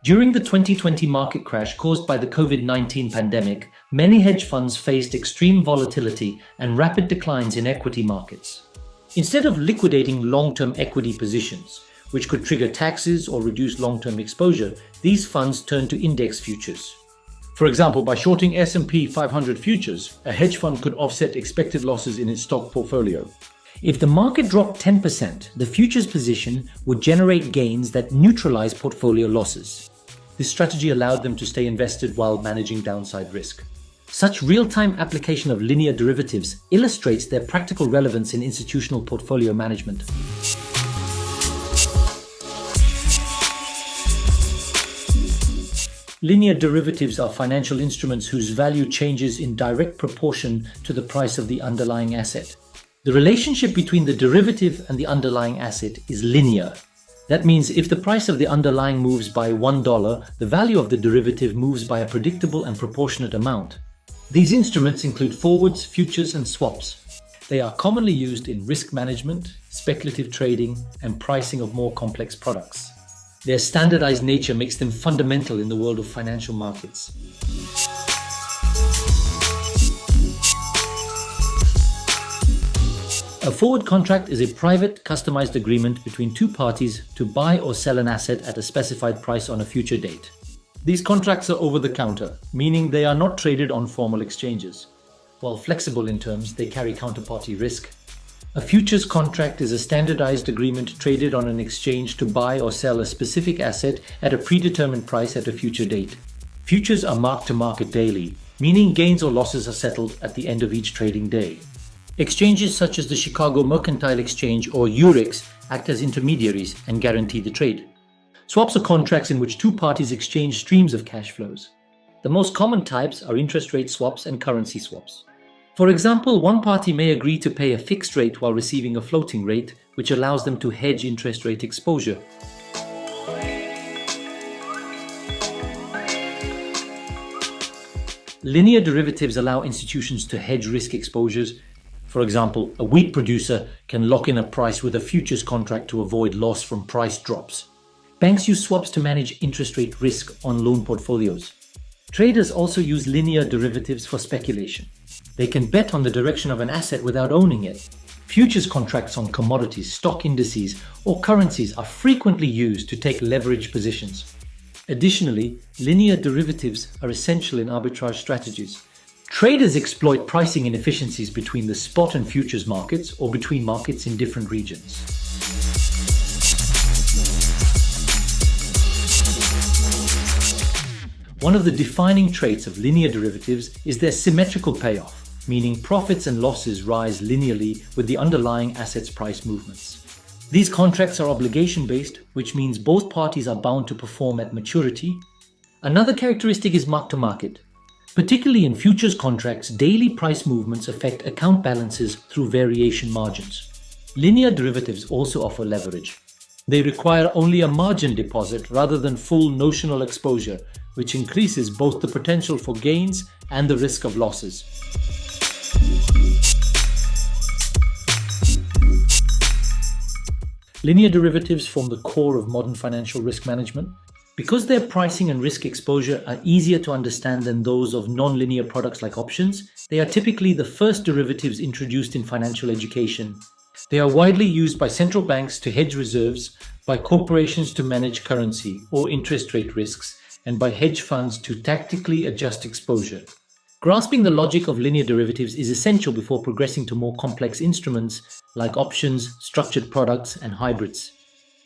During the 2020 market crash caused by the COVID-19 pandemic, many hedge funds faced extreme volatility and rapid declines in equity markets. Instead of liquidating long-term equity positions, which could trigger taxes or reduce long-term exposure, these funds turned to index futures. For example, by shorting S&P 500 futures, a hedge fund could offset expected losses in its stock portfolio. If the market dropped 10%, the futures position would generate gains that neutralize portfolio losses. This strategy allowed them to stay invested while managing downside risk. Such real-time application of linear derivatives illustrates their practical relevance in institutional portfolio management. Linear derivatives are financial instruments whose value changes in direct proportion to the price of the underlying asset. The relationship between the derivative and the underlying asset is linear. That means if the price of the underlying moves by $1, the value of the derivative moves by a predictable and proportionate amount. These instruments include forwards, futures, and swaps. They are commonly used in risk management, speculative trading, and pricing of more complex products. Their standardized nature makes them fundamental in the world of financial markets. A forward contract is a private, customized agreement between two parties to buy or sell an asset at a specified price on a future date. These contracts are over-the-counter, meaning they are not traded on formal exchanges. While flexible in terms, they carry counterparty risk. A futures contract is a standardized agreement traded on an exchange to buy or sell a specific asset at a predetermined price at a future date. Futures are marked to market daily, meaning gains or losses are settled at the end of each trading day. Exchanges such as the Chicago Mercantile Exchange or Eurex act as intermediaries and guarantee the trade. Swaps are contracts in which two parties exchange streams of cash flows. The most common types are interest rate swaps and currency swaps. For example, one party may agree to pay a fixed rate while receiving a floating rate, which allows them to hedge interest rate exposure. Linear derivatives allow institutions to hedge risk exposures. For example, a wheat producer can lock in a price with a futures contract to avoid loss from price drops. Banks use swaps to manage interest rate risk on loan portfolios. Traders also use linear derivatives for speculation. They can bet on the direction of an asset without owning it. Futures contracts on commodities, stock indices, or currencies are frequently used to take leverage positions. Additionally, linear derivatives are essential in arbitrage strategies. Traders exploit pricing inefficiencies between the spot and futures markets or between markets in different regions. One of the defining traits of linear derivatives is their symmetrical payoff, meaning profits and losses rise linearly with the underlying asset's price movements. These contracts are obligation-based, which means both parties are bound to perform at maturity. Another characteristic is mark-to-market. Particularly in futures contracts, daily price movements affect account balances through variation margins. Linear derivatives also offer leverage. They require only a margin deposit rather than full notional exposure, which increases both the potential for gains and the risk of losses. Linear derivatives form the core of modern financial risk management. Because their pricing and risk exposure are easier to understand than those of non-linear products like options, they are typically the first derivatives introduced in financial education. They are widely used by central banks to hedge reserves, by corporations to manage currency or interest rate risks, and by hedge funds to tactically adjust exposure. Grasping the logic of linear derivatives is essential before progressing to more complex instruments like options, structured products, and hybrids.